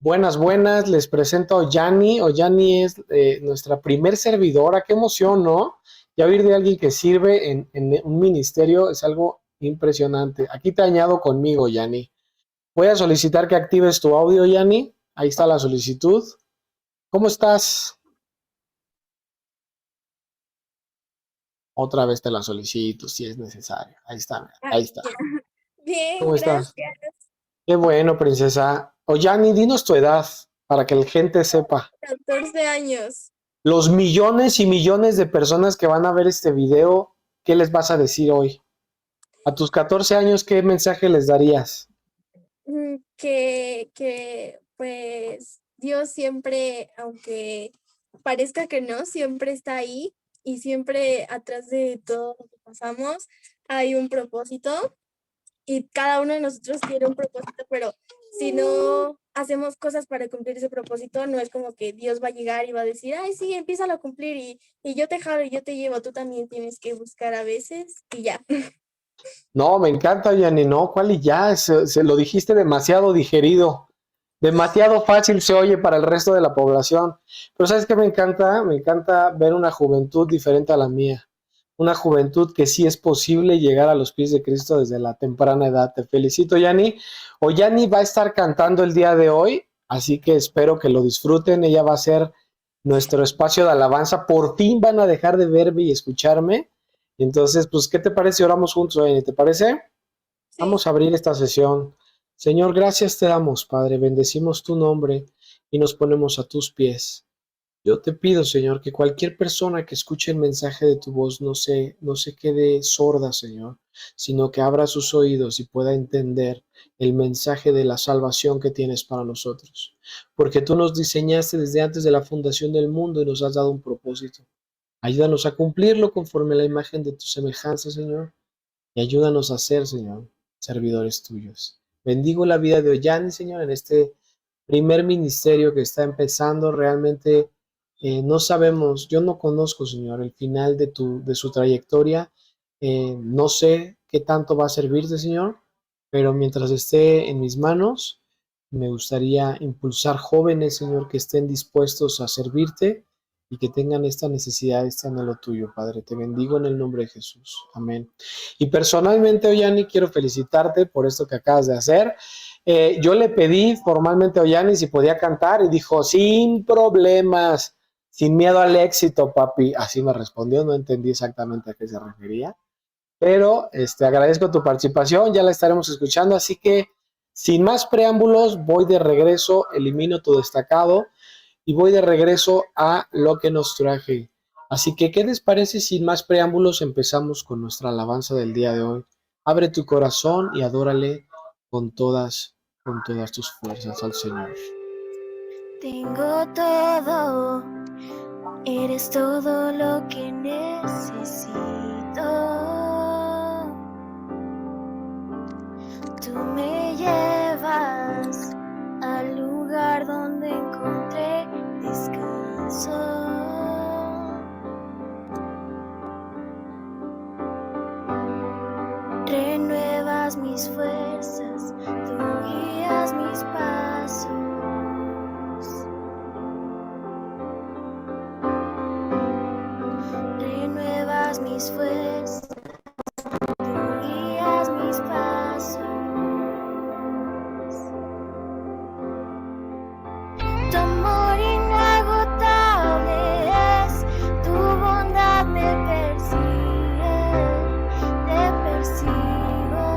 Buenas, buenas, les presento a Ollani. Ollani es nuestra primer servidora. Qué emoción, ¿no? Ya oír de alguien que sirve en un ministerio es algo impresionante. Aquí te añado conmigo, Ollani. Voy a solicitar que actives tu audio, Ollani. Ahí está la solicitud. ¿Cómo estás? Otra vez te la solicito, si es necesario. Ahí está, Ah, ahí está. ya. Bien, ¿Cómo estás? gracias. Qué bueno, princesa. Ollani, dinos tu edad para que la gente sepa. 14 años. Los millones y millones de personas que van a ver este video, ¿qué les vas a decir hoy? A tus 14 años, ¿qué mensaje les darías? Pues Dios siempre, aunque parezca que no, siempre está ahí y siempre atrás de todo lo que pasamos hay un propósito y cada uno de nosotros tiene un propósito, pero si no hacemos cosas para cumplir ese propósito, no es como que Dios va a llegar y va a decir, ay, sí, empieza a cumplir y yo te jalo y yo te llevo, tú también tienes que buscar a veces y ya. No, me encanta, Yanni, no, ¿cuál y ya? Se lo dijiste demasiado digerido, demasiado fácil se oye para el resto de la población. Pero ¿sabes qué me encanta? Me encanta ver una juventud diferente a la mía. Una juventud que sí es posible llegar a los pies de Cristo desde la temprana edad. Te felicito, Yanni. O Yanni va a estar cantando el día de hoy, así que espero que lo disfruten. Ella va a ser nuestro espacio de alabanza. Por fin van a dejar de verme y escucharme. Entonces, pues, ¿qué te parece si oramos juntos, Yanni? ¿Te parece? Sí. Vamos a abrir esta sesión. Señor, gracias te damos, Padre. Bendecimos tu nombre y nos ponemos a tus pies. Yo te pido, Señor, que cualquier persona que escuche el mensaje de tu voz no se quede sorda, Señor, sino que abra sus oídos y pueda entender el mensaje de la salvación que tienes para nosotros. Porque tú nos diseñaste desde antes de la fundación del mundo y nos has dado un propósito. Ayúdanos a cumplirlo conforme a la imagen de tu semejanza, Señor, y ayúdanos a ser, Señor, servidores tuyos. Bendigo la vida de Ollani, Señor, en este primer ministerio que está empezando. Realmente no sabemos, yo no conozco, Señor, el final de su trayectoria. No sé qué tanto va a servirte, Señor, pero mientras esté en mis manos, me gustaría impulsar jóvenes, Señor, que estén dispuestos a servirte y que tengan esta necesidad, este anhelo tuyo, Padre. Te bendigo en el nombre de Jesús. Amén. Y personalmente, Ollani, quiero felicitarte por esto que acabas de hacer. Yo le pedí formalmente a Ollani si podía cantar y dijo, sin problemas, sin miedo al éxito, papi. Así me respondió, no entendí exactamente a qué se refería, pero agradezco tu participación, ya la estaremos escuchando, así que sin más preámbulos, voy de regreso, elimino tu destacado y voy de regreso a lo que nos traje. Así que, ¿qué les parece? Sin más preámbulos, empezamos con nuestra alabanza del día de hoy. Abre tu corazón y adórale con todas tus fuerzas al Señor. Tengo todo, eres todo lo que necesito. Tú me llevas al lugar donde encontré descanso. Renuevas mis fuerzas, tú guías mis pasos. Renuevas mis fuerzas, tú guías mis pasos. Tu amor inagotable es, tu bondad me persigue, te persigo.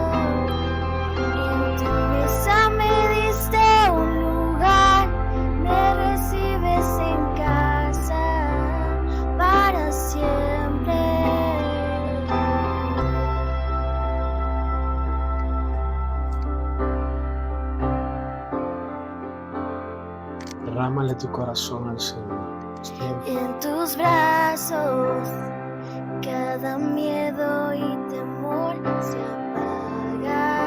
En tu mesa me diste un lugar, me recibes en casa para siempre. Derrámale tu corazón al Señor. Siempre. En tus brazos cada miedo y temor se apaga.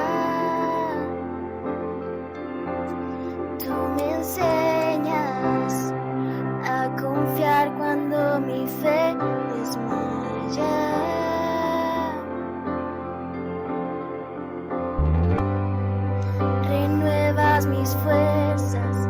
Tú me enseñas a confiar cuando mi fe desmaya. Renuevas mis fuerzas,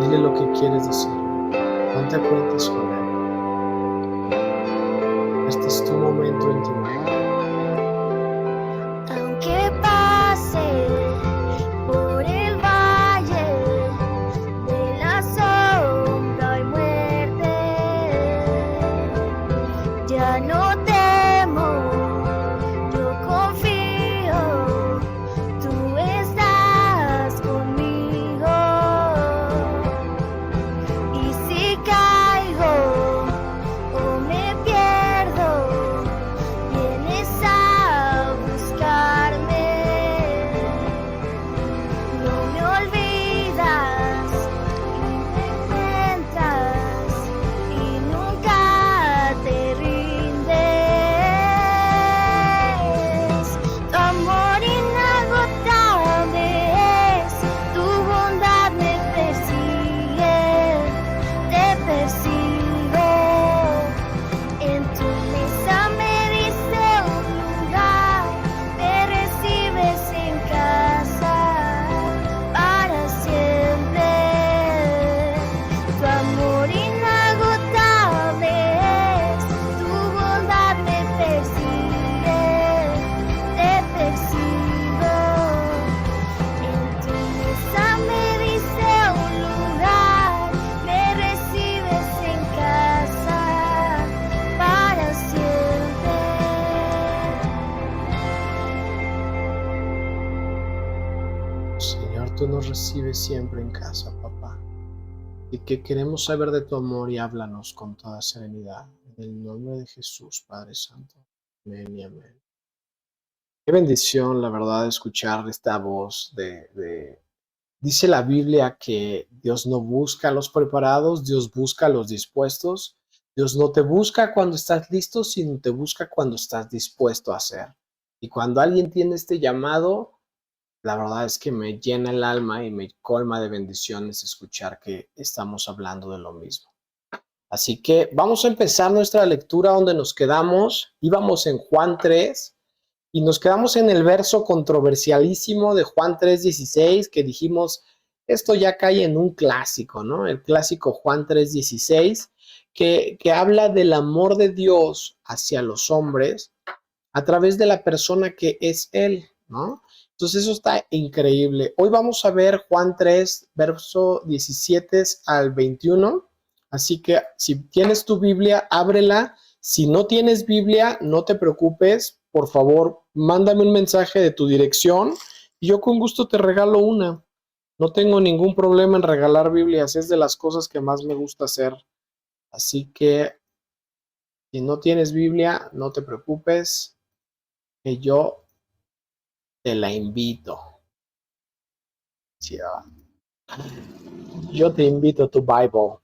Dile lo que quieres decir. Ponte a cuentas con Él. Este es tu momento en tu vida. Aunque pase por el valle de la sombra y muerte, ya no temo, yo confío, tú estás conmigo. Y si caigo o me pierdo, vienes a buscarme. No me olvidas y me encuentras y nunca te rindes. Tu amor inagotable es, tu bondad me persigue, te persigo. En tu mesa me diste un lugar, me recibes en casa para siempre. Tu amor inagotable es, tu bondad me persigue, te persigo. En tu mesa me diste un lugar, me recibes en casa para siempre. Señor, tú nos recibes siempre en casa, papá. Y que queremos saber de tu amor y háblanos con toda serenidad. En el nombre de Jesús, Padre Santo. Amén y amén. Qué bendición, la verdad, escuchar esta voz Dice la Biblia que Dios no busca a los preparados, Dios busca a los dispuestos. Dios no te busca cuando estás listo, sino te busca cuando estás dispuesto a hacer. Y cuando alguien tiene este llamado, la verdad es que me llena el alma y me colma de bendiciones escuchar que estamos hablando de lo mismo. Así que vamos a empezar nuestra lectura donde nos quedamos. Íbamos en Juan 3 y nos quedamos en el verso controversialísimo de Juan 3:16 que dijimos, esto ya cae en un clásico, ¿no? El clásico Juan 3:16 que habla del amor de Dios hacia los hombres a través de la persona que es Él, ¿no? Entonces eso está increíble. Hoy vamos a ver Juan 3, verso 17 al 21. Así que si tienes tu Biblia, ábrela. Si no tienes Biblia, no te preocupes. Por favor, mándame un mensaje de tu dirección y yo con gusto te regalo una. No tengo ningún problema en regalar Biblias. Es de las cosas que más me gusta hacer. Así que si no tienes Biblia, no te preocupes, que yo te la invito. Sí, yo te invito a tu Bible.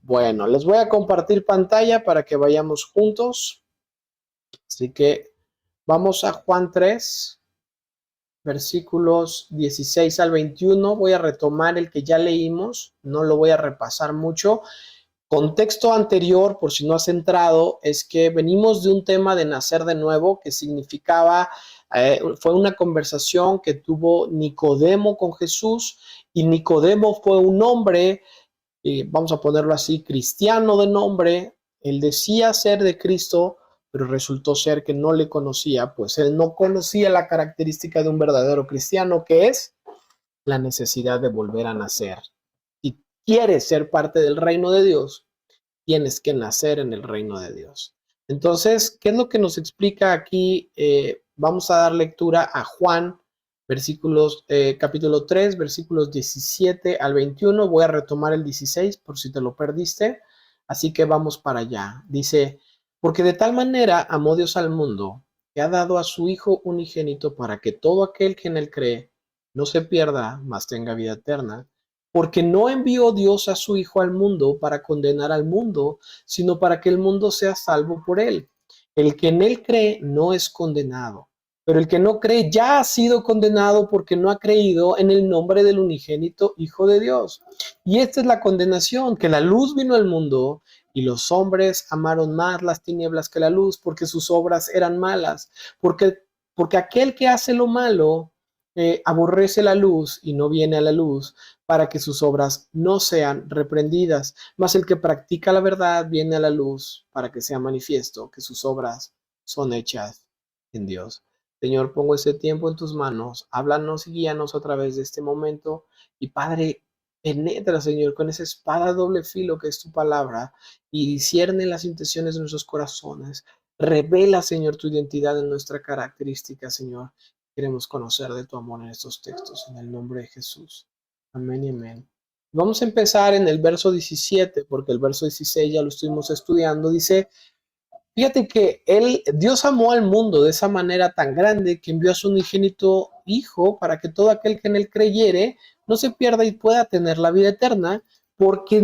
Bueno, les voy a compartir pantalla para que vayamos juntos. Así que vamos a Juan 3, versículos 16 al 21. Voy a retomar el que ya leímos, no lo voy a repasar mucho. Contexto anterior, por si no has entrado, es que venimos de un tema de nacer de nuevo, que significaba, fue una conversación que tuvo Nicodemo con Jesús, y Nicodemo fue un hombre, vamos a ponerlo así, cristiano de nombre. Él decía ser de Cristo, pero resultó ser que no le conocía, pues él no conocía la característica de un verdadero cristiano, que es la necesidad de volver a nacer. Si quieres ser parte del reino de Dios, tienes que nacer en el reino de Dios. Entonces, ¿qué es lo que nos explica aquí? Vamos a dar lectura a Juan, capítulo 3, versículos 17 al 21. Voy a retomar el 16 por si te lo perdiste. Así que vamos para allá. Dice, porque de tal manera amó Dios al mundo, que ha dado a su Hijo unigénito para que todo aquel que en él cree no se pierda, mas tenga vida eterna. Porque no envió Dios a su Hijo al mundo para condenar al mundo, sino para que el mundo sea salvo por él. El que en él cree no es condenado, pero el que no cree ya ha sido condenado porque no ha creído en el nombre del unigénito Hijo de Dios. Y esta es la condenación, que la luz vino al mundo y los hombres amaron más las tinieblas que la luz porque sus obras eran malas. Porque aquel que hace lo malo aborrece la luz y no viene a la luz para que sus obras no sean reprendidas. Mas el que practica la verdad viene a la luz para que sea manifiesto que sus obras son hechas en Dios. Señor, pongo este tiempo en tus manos. Háblanos y guíanos a través de este momento. Y Padre, penetra, Señor, con esa espada a doble filo que es tu palabra y cierne las intenciones de nuestros corazones. Revela, Señor, tu identidad en nuestra característica, Señor. Queremos conocer de tu amor en estos textos, en el nombre de Jesús. Amén y amén. Vamos a empezar en el verso 17, porque el verso 16 ya lo estuvimos estudiando. Dice, fíjate que Dios amó al mundo de esa manera tan grande que envió a su unigénito Hijo para que todo aquel que en él creyere no se pierda y pueda tener la vida eterna, porque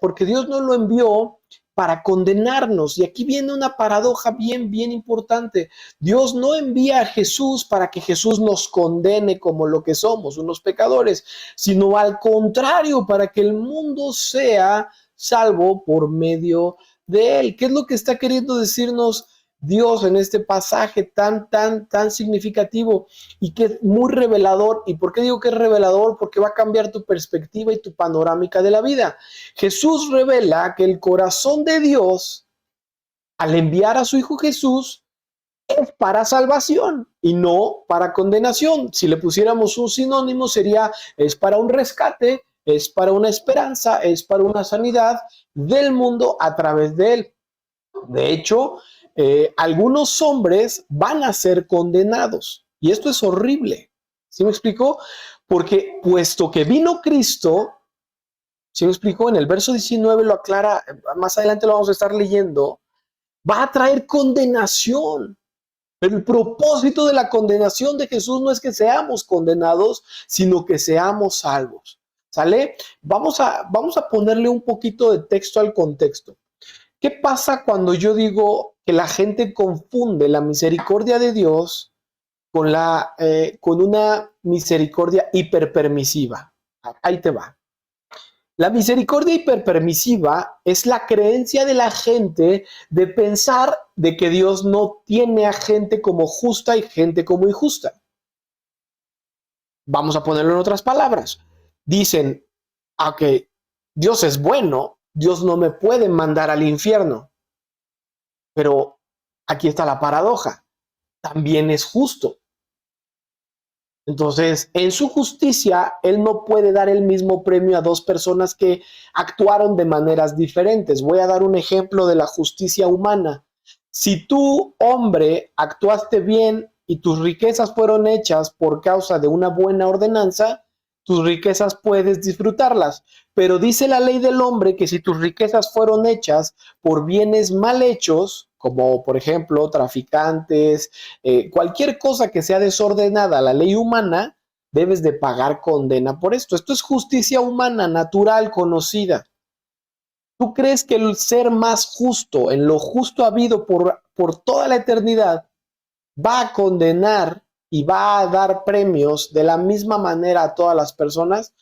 porque Dios no lo envió para condenarnos. Y aquí viene una paradoja bien importante. Dios no envía a Jesús para que Jesús nos condene como lo que somos, unos pecadores, sino al contrario, para que el mundo sea salvo por medio de él. ¿Qué es lo que está queriendo decirnos Dios en este pasaje tan significativo y que es muy revelador? ¿Y por qué digo que es revelador? Porque va a cambiar tu perspectiva y tu panorámica de la vida. Jesús revela que el corazón de Dios, al enviar a su Hijo Jesús, es para salvación y no para condenación. Si le pusiéramos un sinónimo, sería es para un rescate, es para una esperanza, es para una sanidad del mundo a través de él. De hecho, algunos hombres van a ser condenados y esto es horrible. ¿Sí me explico? Porque puesto que vino Cristo, ¿sí me explico? En el verso 19 lo aclara, más adelante lo vamos a estar leyendo, va a traer condenación. Pero el propósito de la condenación de Jesús no es que seamos condenados, sino que seamos salvos. ¿Sale? Vamos a ponerle un poquito de texto al contexto. ¿Qué pasa cuando yo digo que la gente confunde la misericordia de Dios con una misericordia hiperpermisiva? Ahí te va. La misericordia hiperpermisiva es la creencia de la gente de pensar de que Dios no tiene a gente como justa y gente como injusta. Vamos a ponerlo en otras palabras. Dicen, ok, Dios es bueno, Dios no me puede mandar al infierno. Pero aquí está la paradoja, también es justo. Entonces, en su justicia, Él no puede dar el mismo premio a dos personas que actuaron de maneras diferentes. Voy a dar un ejemplo de la justicia humana. Si tú, hombre, actuaste bien y tus riquezas fueron hechas por causa de una buena ordenanza, tus riquezas puedes disfrutarlas. Pero dice la ley del hombre que si tus riquezas fueron hechas por bienes mal hechos, como por ejemplo traficantes, cualquier cosa que sea desordenada a la ley humana, debes de pagar condena por esto. Esto es justicia humana, natural, conocida. ¿Tú crees que el ser más justo, en lo justo habido por toda la eternidad, va a condenar y va a dar premios de la misma manera a todas las personas?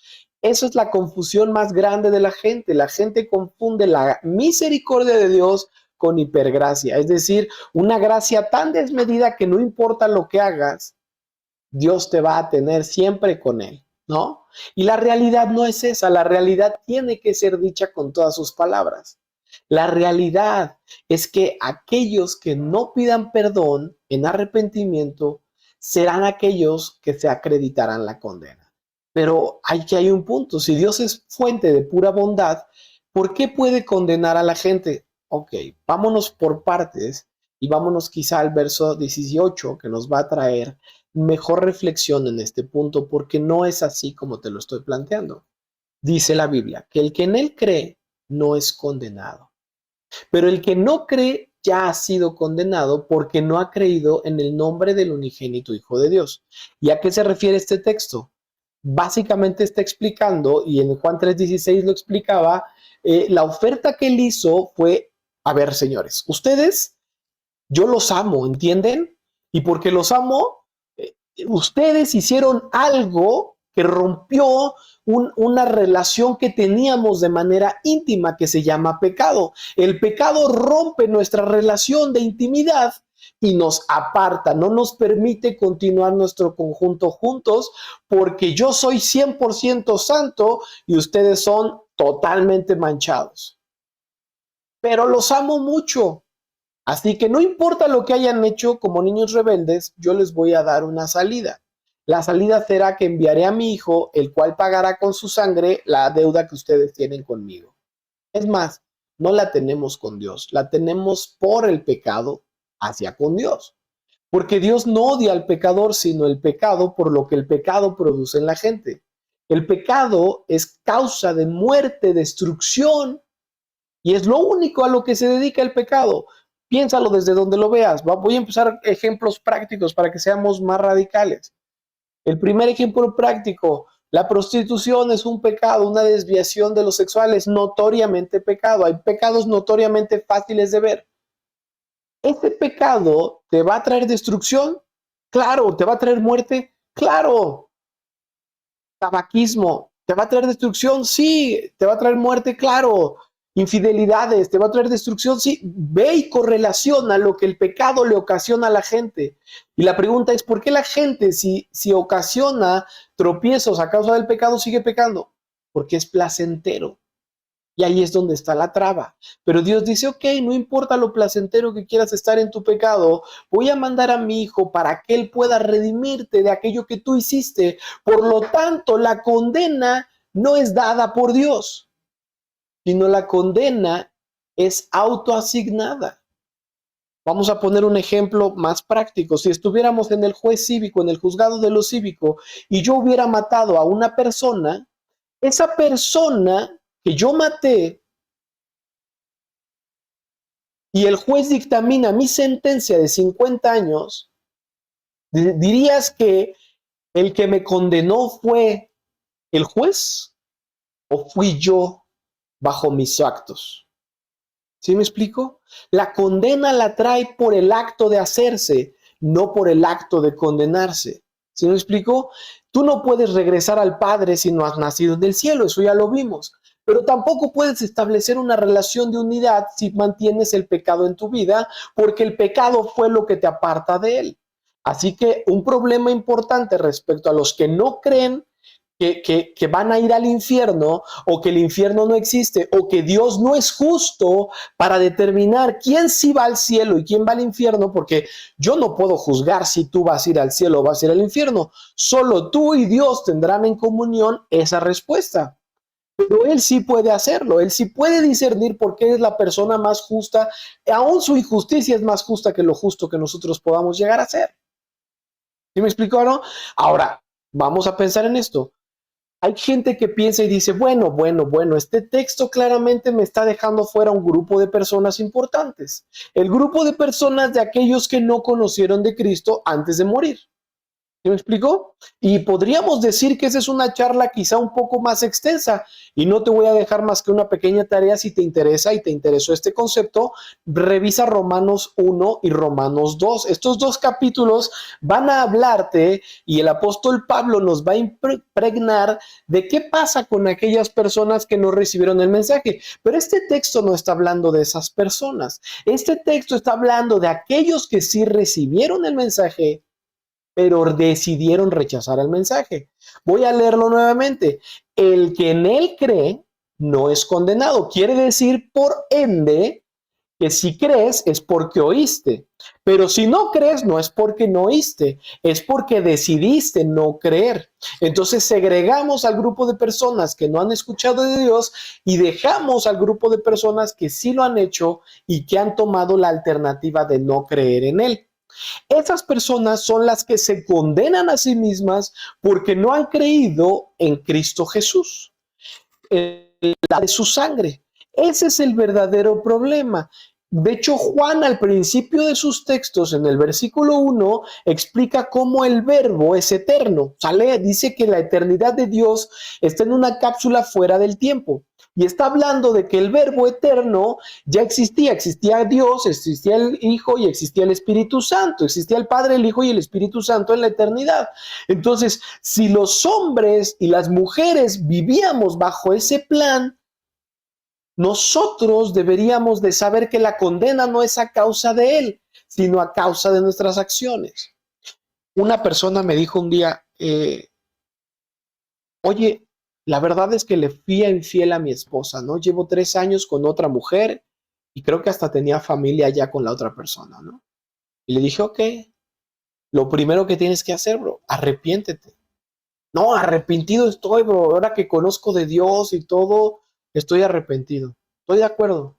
Esa es la confusión más grande de la gente. La gente confunde la misericordia de Dios con hipergracia, es decir, una gracia tan desmedida que no importa lo que hagas, Dios te va a tener siempre con él, ¿no? Y la realidad no es esa, la realidad tiene que ser dicha con todas sus palabras. La realidad es que aquellos que no pidan perdón en arrepentimiento serán aquellos que se acreditarán la condena. Pero hay un punto, si Dios es fuente de pura bondad, ¿por qué puede condenar a la gente? Ok, vámonos por partes y vámonos quizá al verso 18 que nos va a traer mejor reflexión en este punto porque no es así como te lo estoy planteando. Dice la Biblia que el que en él cree no es condenado, pero el que no cree ya ha sido condenado porque no ha creído en el nombre del unigénito Hijo de Dios. ¿Y a qué se refiere este texto? Básicamente está explicando, y en Juan 3:16 lo explicaba, la oferta que él hizo fue, a ver, señores, ustedes, yo los amo, ¿entienden? Y porque los amo, ustedes hicieron algo que rompió una relación que teníamos de manera íntima que se llama pecado. El pecado rompe nuestra relación de intimidad y nos aparta, no nos permite continuar nuestro conjunto juntos, porque yo soy 100% santo y ustedes son totalmente manchados. Pero los amo mucho, así que no importa lo que hayan hecho como niños rebeldes, yo les voy a dar una salida. La salida será que enviaré a mi hijo, el cual pagará con su sangre la deuda que ustedes tienen conmigo. Es más, no la tenemos con Dios, la tenemos por el pecado hacia con Dios. Porque Dios no odia al pecador, sino el pecado por lo que el pecado produce en la gente. El pecado es causa de muerte, destrucción, y es lo único a lo que se dedica el pecado. Piénsalo desde donde lo veas. Voy a empezar ejemplos prácticos para que seamos más radicales. El primer ejemplo práctico: la prostitución es un pecado, una desviación de lo sexual, es notoriamente pecado. Hay pecados notoriamente fáciles de ver. ¿Este pecado te va a traer destrucción? Claro. ¿Te va a traer muerte? Claro. Tabaquismo, ¿te va a traer destrucción? Sí. ¿Te va a traer muerte? Claro. Infidelidades, ¿te va a traer destrucción? Sí. Ve y correlaciona lo que el pecado le ocasiona a la gente. Y la pregunta es, ¿por qué la gente, si ocasiona tropiezos a causa del pecado, sigue pecando? Porque es placentero. Y ahí es donde está la traba. Pero Dios dice, ok, no importa lo placentero que quieras estar en tu pecado, voy a mandar a mi hijo para que él pueda redimirte de aquello que tú hiciste. Por lo tanto, la condena no es dada por Dios, sino la condena es autoasignada. Vamos a poner un ejemplo más práctico. Si estuviéramos en el juez cívico, en el juzgado de lo cívico, y yo hubiera matado a una persona, esa persona que yo maté, y el juez dictamina mi sentencia de 50 años, ¿dirías que el que me condenó fue el juez o fui yo bajo mis actos? ¿Sí me explico? La condena la trae por el acto de hacerse, no por el acto de condenarse. ¿Sí me explico? Tú no puedes regresar al Padre si no has nacido del cielo, eso ya lo vimos. Pero tampoco puedes establecer una relación de unidad si mantienes el pecado en tu vida, porque el pecado fue lo que te aparta de él. Así que un problema importante respecto a los que no creen que van a ir al infierno, o que el infierno no existe, o que Dios no es justo para determinar quién sí va al cielo y quién va al infierno, porque yo no puedo juzgar si tú vas a ir al cielo o vas a ir al infierno. Solo tú y Dios tendrán en comunión esa respuesta. Pero Él sí puede hacerlo, Él sí puede discernir por qué es la persona más justa, aún su injusticia es más justa que lo justo que nosotros podamos llegar a ser. ¿Sí me explico, no? Ahora, vamos a pensar en esto. Hay gente que piensa y dice, bueno, este texto claramente me está dejando fuera un grupo de personas importantes. El grupo de personas de aquellos que no conocieron de Cristo antes de morir. ¿Sí me explico? Y podríamos decir que esa es una charla quizá un poco más extensa, y no te voy a dejar más que una pequeña tarea. Si te interesa y te interesó este concepto, revisa Romanos 1 y Romanos 2. Estos dos capítulos van a hablarte, y el apóstol Pablo nos va a impregnar de qué pasa con aquellas personas que no recibieron el mensaje. Pero este texto no está hablando de esas personas. Este texto está hablando de aquellos que sí recibieron el mensaje, pero decidieron rechazar el mensaje. Voy a leerlo nuevamente. El que en él cree no es condenado. Quiere decir, por ende, que si crees es porque oíste. Pero si no crees, no es porque no oíste, es porque decidiste no creer. Entonces segregamos al grupo de personas que no han escuchado de Dios y dejamos al grupo de personas que sí lo han hecho y que han tomado la alternativa de no creer en él. Esas personas son las que se condenan a sí mismas porque no han creído en Cristo Jesús, la de su sangre. Ese es el verdadero problema. De hecho, Juan, al principio de sus textos, en el versículo 1, explica cómo el verbo es eterno. Dice que la eternidad de Dios está en una cápsula fuera del tiempo. Y está hablando de que el verbo eterno ya existía. Existía Dios, existía el Hijo y existía el Espíritu Santo. Existía el Padre, el Hijo y el Espíritu Santo en la eternidad. Entonces, si los hombres y las mujeres vivíamos bajo ese plan, nosotros deberíamos de saber que la condena no es a causa de él, sino a causa de nuestras acciones. Una persona me dijo un día, oye, la verdad es que le fui infiel a mi esposa, ¿no? Llevo 3 años con otra mujer y creo que hasta tenía familia ya con la otra persona, ¿no? Y le dije, ok, lo primero que tienes que hacer, bro, arrepiéntete. No, arrepentido estoy, bro. Ahora que conozco de Dios y todo, estoy arrepentido. Estoy de acuerdo.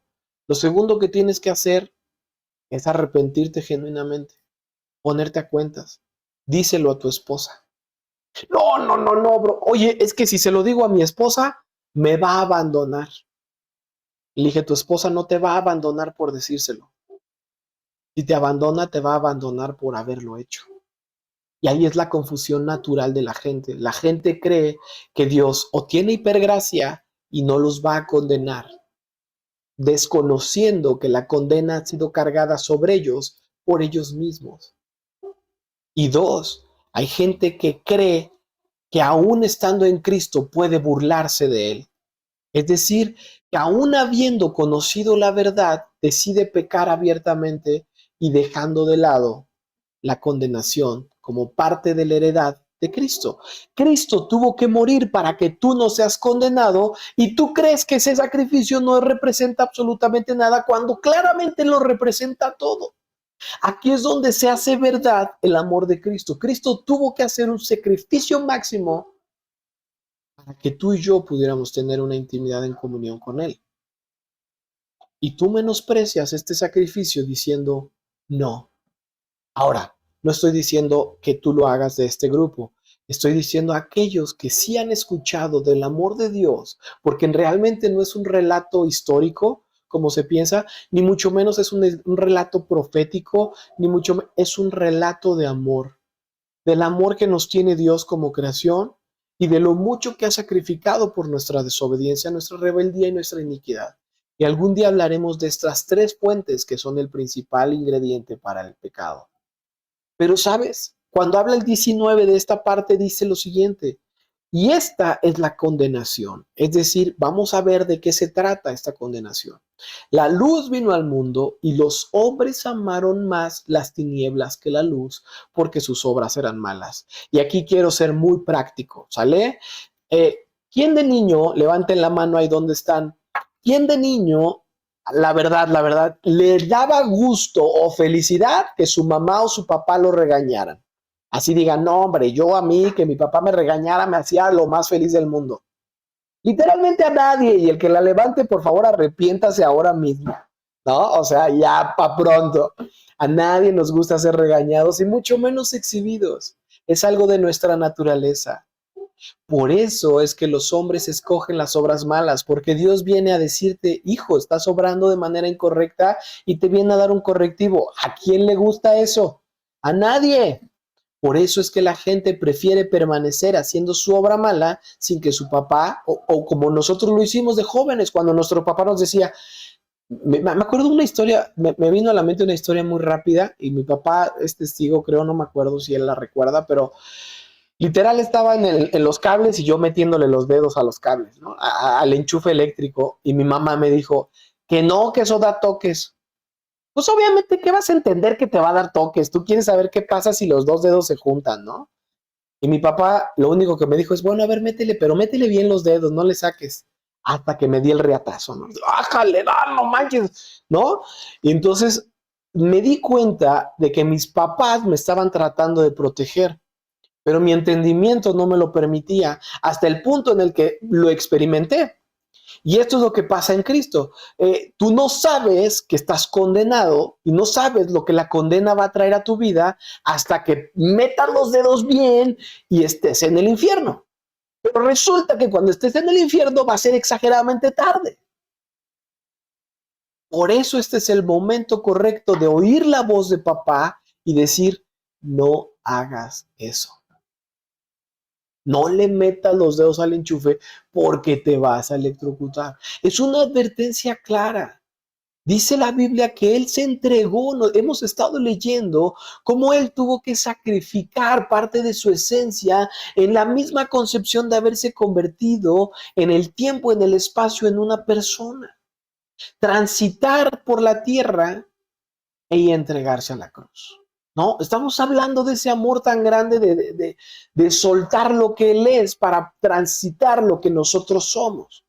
Lo segundo que tienes que hacer es arrepentirte genuinamente, ponerte a cuentas. Díselo a tu esposa. No, no, no, no, bro. Oye, es que si se lo digo a mi esposa, me va a abandonar. Le dije, tu esposa no te va a abandonar por decírselo. Si te abandona, te va a abandonar por haberlo hecho. Y ahí es la confusión natural de la gente. La gente cree que Dios o tiene hipergracia y no los va a condenar, desconociendo que la condena ha sido cargada sobre ellos por ellos mismos. Y 2, hay gente que cree que aún estando en Cristo puede burlarse de él. Es decir, que aún habiendo conocido la verdad, decide pecar abiertamente y dejando de lado la condenación como parte de la heredad de Cristo. Cristo tuvo que morir para que tú no seas condenado y tú crees que ese sacrificio no representa absolutamente nada cuando claramente lo representa todo. Aquí es donde se hace verdad el amor de Cristo. Cristo tuvo que hacer un sacrificio máximo para que tú y yo pudiéramos tener una intimidad en comunión con Él. Y tú menosprecias este sacrificio diciendo no. Ahora, no estoy diciendo que tú lo hagas de este grupo. Estoy diciendo a aquellos que sí han escuchado del amor de Dios, porque realmente no es un relato histórico, como se piensa, ni mucho menos es un relato profético, ni mucho menos es un relato de amor, del amor que nos tiene Dios como creación y de lo mucho que ha sacrificado por nuestra desobediencia, nuestra rebeldía y nuestra iniquidad. Y algún día hablaremos de estas 3 fuentes que son el principal ingrediente para el pecado. Pero sabes, cuando habla el 19 de esta parte dice lo siguiente, y esta es la condenación. Es decir, vamos a ver de qué se trata esta condenación. La luz vino al mundo y los hombres amaron más las tinieblas que la luz porque sus obras eran malas. Y aquí quiero ser muy práctico, ¿sale? ¿Quién de niño, levanten la mano ahí donde están, quién de niño, la verdad, le daba gusto o felicidad que su mamá o su papá lo regañaran? Así digan, no, hombre, yo a mí, que mi papá me regañara, me hacía lo más feliz del mundo. Literalmente a nadie, y el que la levante, por favor, arrepiéntase ahora mismo, ¿no? O sea, ya pa' pronto. A nadie nos gusta ser regañados y mucho menos exhibidos. Es algo de nuestra naturaleza. Por eso es que los hombres escogen las obras malas, porque Dios viene a decirte, hijo, estás obrando de manera incorrecta y te viene a dar un correctivo. ¿A quién le gusta eso? A nadie. Por eso es que la gente prefiere permanecer haciendo su obra mala sin que su papá, o como nosotros lo hicimos de jóvenes, cuando nuestro papá nos decía, me acuerdo de una historia, me vino a la mente una historia muy rápida y mi papá es testigo, creo, no me acuerdo si él la recuerda, pero literal estaba en los cables y yo metiéndole los dedos a los cables, ¿no? Al enchufe eléctrico y mi mamá me dijo que no, que eso da toques. Pues obviamente, ¿qué vas a entender que te va a dar toques? Tú quieres saber qué pasa si los 2 dedos se juntan, ¿no? Y mi papá lo único que me dijo es, bueno, a ver, métele, pero métele bien los dedos, no le saques. Hasta que me di el riatazo, ¿no? ¡Ájale, no manches! ¿No? Y entonces me di cuenta de que mis papás me estaban tratando de proteger, pero mi entendimiento no me lo permitía, hasta el punto en el que lo experimenté. Y esto es lo que pasa en Cristo. Tú no sabes que estás condenado y no sabes lo que la condena va a traer a tu vida hasta que metas los dedos bien y estés en el infierno. Pero resulta que cuando estés en el infierno va a ser exageradamente tarde. Por eso este es el momento correcto de oír la voz de papá y decir, no hagas eso. No le metas los dedos al enchufe porque te vas a electrocutar. Es una advertencia clara. Dice la Biblia que Él se entregó. Hemos estado leyendo cómo Él tuvo que sacrificar parte de su esencia en la misma concepción de haberse convertido en el tiempo, en el espacio, en una persona. Transitar por la tierra y entregarse a la cruz. No, estamos hablando de ese amor tan grande de soltar lo que Él es para transitar lo que nosotros somos.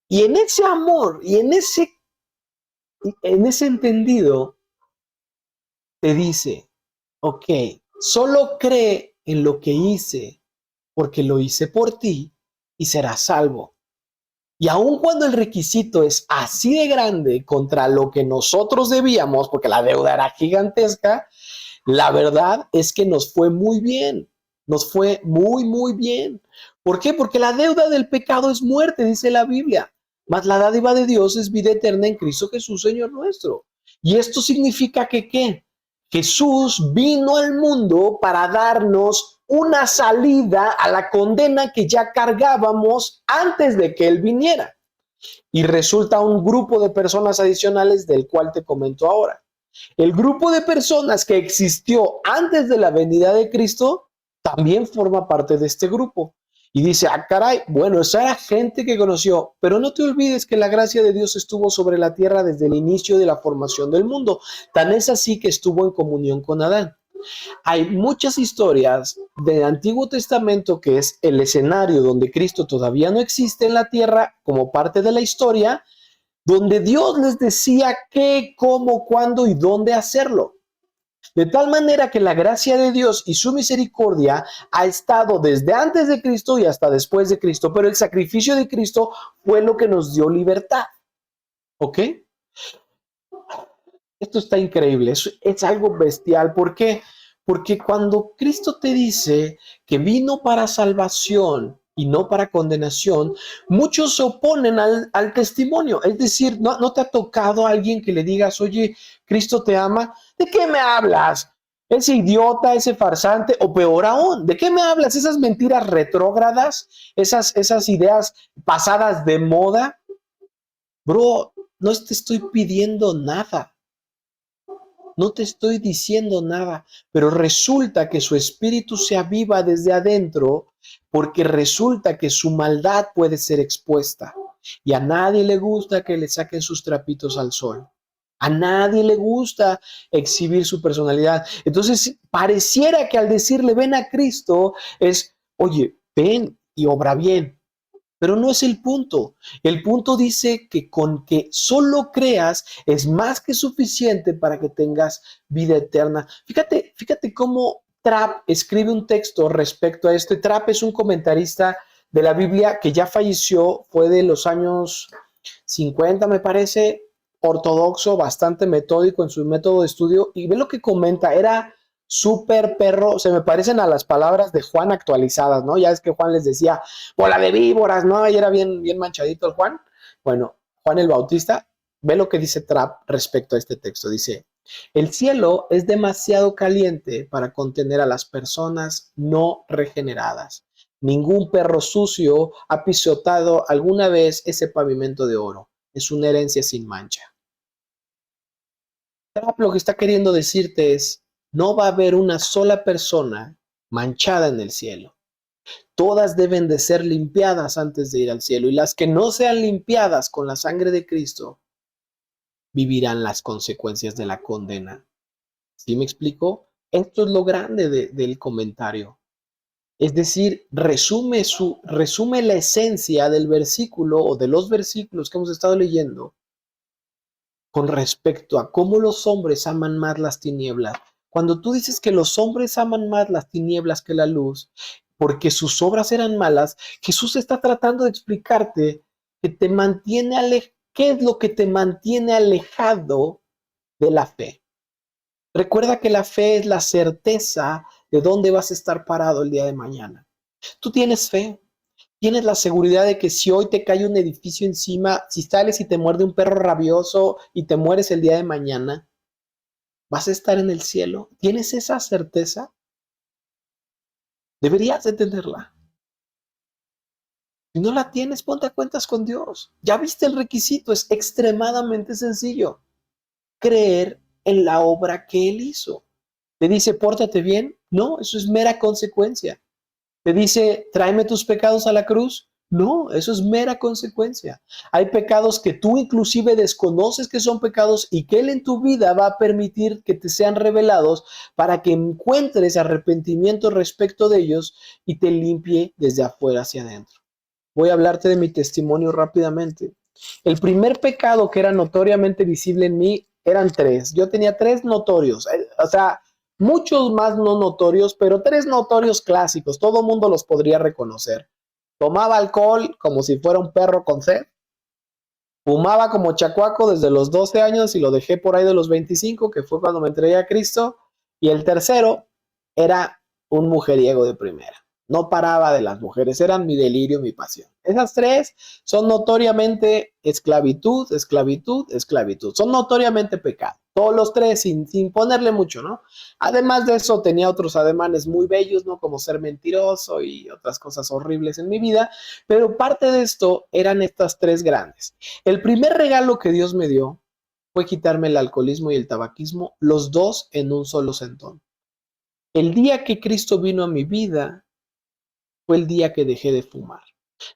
Y en ese amor y en ese entendido, te dice, ok, solo cree en lo que hice, porque lo hice por ti y serás salvo. Y aun cuando el requisito es así de grande contra lo que nosotros debíamos, porque la deuda era gigantesca, la verdad es que nos fue muy bien. Nos fue muy, muy bien. ¿Por qué? Porque la deuda del pecado es muerte, dice la Biblia. Mas la dádiva de Dios es vida eterna en Cristo Jesús, Señor nuestro. Y esto significa que, ¿qué? Jesús vino al mundo para darnos una salida a la condena que ya cargábamos antes de que Él viniera. Y resulta un grupo de personas adicionales del cual te comento ahora. El grupo de personas que existió antes de la venida de Cristo también forma parte de este grupo. Y dice, ah, caray, bueno, esa era gente que conoció, pero no te olvides que la gracia de Dios estuvo sobre la tierra desde el inicio de la formación del mundo. Tan es así que estuvo en comunión con Adán. Hay muchas historias del Antiguo Testamento que es el escenario donde Cristo todavía no existe en la tierra como parte de la historia, donde Dios les decía qué, cómo, cuándo y dónde hacerlo. De tal manera que la gracia de Dios y su misericordia ha estado desde antes de Cristo y hasta después de Cristo, pero el sacrificio de Cristo fue lo que nos dio libertad. ¿Ok? Esto está increíble, es algo bestial. ¿Por qué? Porque cuando Cristo te dice que vino para salvación y no para condenación, muchos se oponen al testimonio. Es decir, ¿no te ha tocado a alguien que le digas, oye, Cristo te ama? ¿De qué me hablas? Ese idiota, ese farsante, o peor aún, ¿de qué me hablas? Esas mentiras retrógradas, esas ideas pasadas de moda. Bro, no te estoy pidiendo nada. No te estoy diciendo nada, pero resulta que su espíritu se aviva desde adentro porque resulta que su maldad puede ser expuesta. Y a nadie le gusta que le saquen sus trapitos al sol. A nadie le gusta exhibir su personalidad. Entonces, pareciera que al decirle ven a Cristo es, oye, ven y obra bien. Pero no es el punto. El punto dice que con que solo creas es más que suficiente para que tengas vida eterna. Fíjate cómo Trapp escribe un texto respecto a esto. Trapp es un comentarista de la Biblia que ya falleció, fue de los años 50, me parece, ortodoxo, bastante metódico en su método de estudio. Y ve lo que comenta, era súper perro, se me parecen a las palabras de Juan actualizadas, ¿no? Ya es que Juan les decía, bola de víboras, ¿no? Y era bien manchadito el Juan. Bueno, Juan el Bautista, ve lo que dice Trapp respecto a este texto. Dice, el cielo es demasiado caliente para contener a las personas no regeneradas. Ningún perro sucio ha pisotado alguna vez ese pavimento de oro. Es una herencia sin mancha. Trapp lo que está queriendo decirte es, no va a haber una sola persona manchada en el cielo. Todas deben de ser limpiadas antes de ir al cielo. Y las que no sean limpiadas con la sangre de Cristo, vivirán las consecuencias de la condena. ¿Sí me explico? Esto es lo grande del comentario. Es decir, resume la esencia del versículo o de los versículos que hemos estado leyendo con respecto a cómo los hombres aman más las tinieblas. Cuando tú dices que los hombres aman más las tinieblas que la luz, porque sus obras eran malas, Jesús está tratando de explicarte que te mantiene ¿qué es lo que te mantiene alejado de la fe? Recuerda que la fe es la certeza de dónde vas a estar parado el día de mañana. Tú tienes fe, tienes la seguridad de que si hoy te cae un edificio encima, si sales y te muerde un perro rabioso y te mueres el día de mañana, ¿vas a estar en el cielo? ¿Tienes esa certeza? Deberías de tenerla. Si no la tienes, ponte a cuentas con Dios. Ya viste el requisito, es extremadamente sencillo. Creer en la obra que Él hizo. ¿Te dice, pórtate bien? No, eso es mera consecuencia. ¿Te dice, tráeme tus pecados a la cruz? No, eso es mera consecuencia. Hay pecados que tú inclusive desconoces que son pecados y que Él en tu vida va a permitir que te sean revelados para que encuentres arrepentimiento respecto de ellos y te limpie desde afuera hacia adentro. Voy a hablarte de mi testimonio rápidamente. El primer pecado que era notoriamente visible en mí eran tres. Yo tenía tres notorios, o sea, muchos más no notorios, pero tres notorios clásicos. Todo mundo los podría reconocer. Tomaba alcohol como si fuera un perro con sed. Fumaba como chacuaco desde los 12 años y lo dejé por ahí de los 25, que fue cuando me entregué a Cristo. Y el tercero era un mujeriego de primera. No paraba de las mujeres, eran mi delirio, mi pasión. Esas tres son notoriamente esclavitud, esclavitud, esclavitud. Son notoriamente pecado. Todos los tres sin ponerle mucho, ¿no? Además de eso, tenía otros ademanes muy bellos, ¿no? Como ser mentiroso y otras cosas horribles en mi vida. Pero parte de esto eran estas tres grandes. El primer regalo que Dios me dio fue quitarme el alcoholismo y el tabaquismo, los dos en un solo sentón. El día que Cristo vino a mi vida fue el día que dejé de fumar.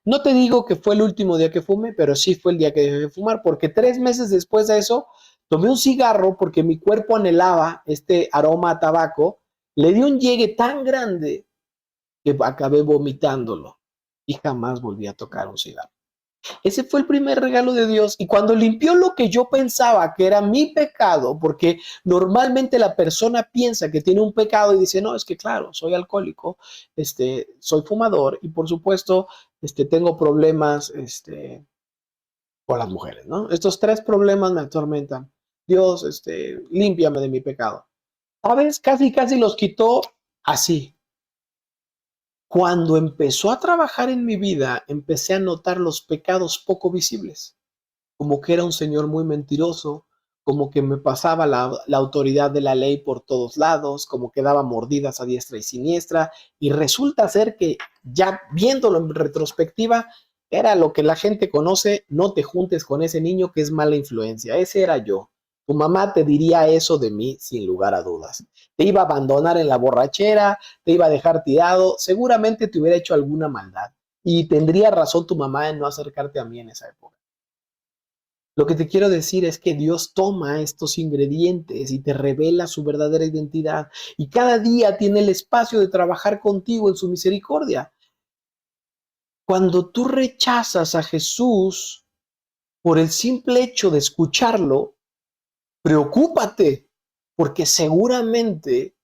No te digo que fue el último día que fumé, pero sí fue el día que dejé de fumar, porque 3 meses después de eso tomé un cigarro porque mi cuerpo anhelaba este aroma a tabaco, le di un llegue tan grande que acabé vomitándolo y jamás volví a tocar un cigarro. Ese fue el primer regalo de Dios. Y cuando limpió lo que yo pensaba que era mi pecado, porque normalmente la persona piensa que tiene un pecado y dice, no, es que claro, soy alcohólico, soy fumador y por supuesto tengo problemas con las mujeres, ¿no? Estos tres problemas me atormentan. Dios, límpiame de mi pecado. ¿Sabes? Casi los quitó así. Cuando empezó a trabajar en mi vida, empecé a notar los pecados poco visibles, como que era un señor muy mentiroso, como que me pasaba la autoridad de la ley por todos lados, como que daba mordidas a diestra y siniestra, y resulta ser que ya viéndolo en retrospectiva, era lo que la gente conoce, no te juntes con ese niño que es mala influencia, ese era yo. Tu mamá te diría eso de mí sin lugar a dudas. Te iba a abandonar en la borrachera, te iba a dejar tirado, seguramente te hubiera hecho alguna maldad. Y tendría razón tu mamá en no acercarte a mí en esa época. Lo que te quiero decir es que Dios toma estos ingredientes y te revela su verdadera identidad. Y cada día tiene el espacio de trabajar contigo en su misericordia. Cuando tú rechazas a Jesús por el simple hecho de escucharlo, preocúpate, porque seguramente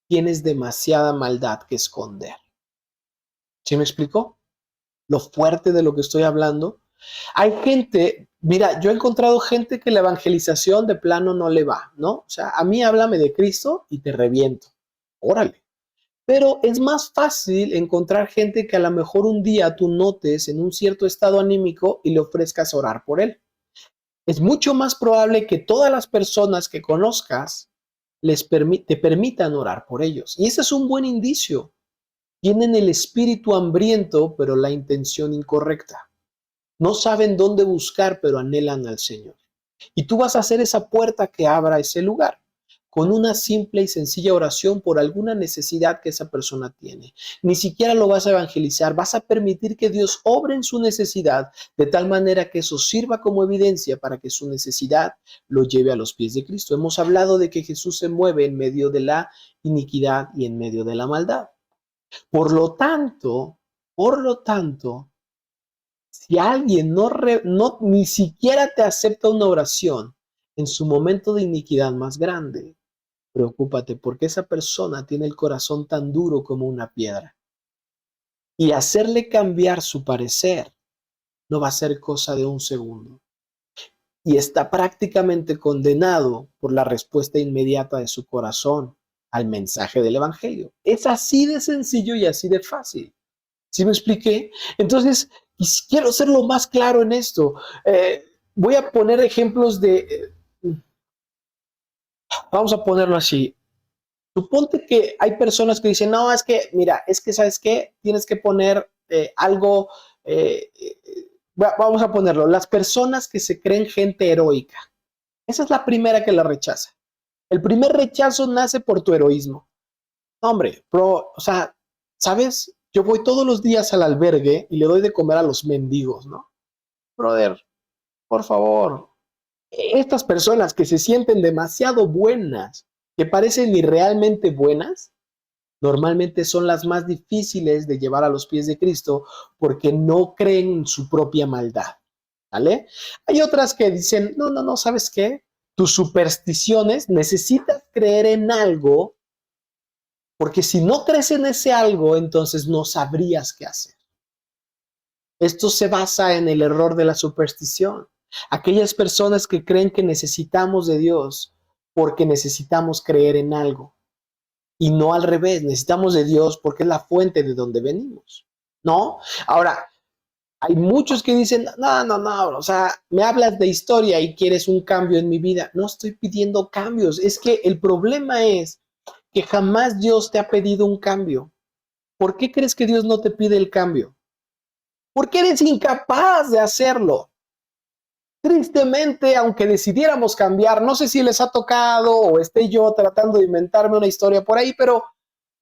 tienes demasiada maldad que esconder. ¿Sí me explicó? Lo fuerte de lo que estoy hablando. Hay gente, mira, yo he encontrado gente que la evangelización de plano no le va, ¿no? O sea, a mí háblame de Cristo y te reviento. Órale. Pero es más fácil encontrar gente que a lo mejor un día tú notes en un cierto estado anímico y le ofrezcas orar por él. Es mucho más probable que todas las personas que conozcas te permitan orar por ellos. Y ese es un buen indicio. Tienen el espíritu hambriento, pero la intención incorrecta. No saben dónde buscar, pero anhelan al Señor. Y tú vas a ser esa puerta que abra ese lugar, con una simple y sencilla oración por alguna necesidad que esa persona tiene. Ni siquiera lo vas a evangelizar, vas a permitir que Dios obre en su necesidad, de tal manera que eso sirva como evidencia para que su necesidad lo lleve a los pies de Cristo. Hemos hablado de que Jesús se mueve en medio de la iniquidad y en medio de la maldad. Por lo tanto, si alguien ni siquiera te acepta una oración en su momento de iniquidad más grande, preocúpate porque esa persona tiene el corazón tan duro como una piedra. Y hacerle cambiar su parecer no va a ser cosa de un segundo. Y está prácticamente condenado por la respuesta inmediata de su corazón al mensaje del Evangelio. Es así de sencillo y así de fácil. ¿Sí me expliqué? Entonces, quiero ser lo más claro en esto. Voy a poner ejemplos vamos a ponerlo así. Suponte que hay personas que dicen, no, es que, mira, es que, ¿sabes qué? Tienes que poner algo, vamos a ponerlo, las personas que se creen gente heroica. Esa es la primera que la rechaza. El primer rechazo nace por tu heroísmo. Hombre, o sea, ¿sabes? yo voy todos los días al albergue y le doy de comer a los mendigos, ¿no? Brother, por favor, estas personas que se sienten demasiado buenas, que parecen irrealmente buenas, normalmente son las más difíciles de llevar a los pies de Cristo porque no creen en su propia maldad, ¿vale? Hay otras que dicen, no, ¿sabes qué? Tus supersticiones, necesitas creer en algo, porque si no crees en ese algo, entonces no sabrías qué hacer. Esto se basa en el error de la superstición. Aquellas personas que creen que necesitamos de Dios porque necesitamos creer en algo. Y no al revés, necesitamos de Dios porque es la fuente de donde venimos, ¿no? Ahora, hay muchos que dicen, no, o sea, me hablas de historia y quieres un cambio en mi vida. No estoy pidiendo cambios, es que el problema es que jamás Dios te ha pedido un cambio. ¿Por qué crees que Dios no te pide el cambio? Porque eres incapaz de hacerlo. Tristemente, aunque decidiéramos cambiar, no sé si les ha tocado o esté yo tratando de inventarme una historia por ahí, pero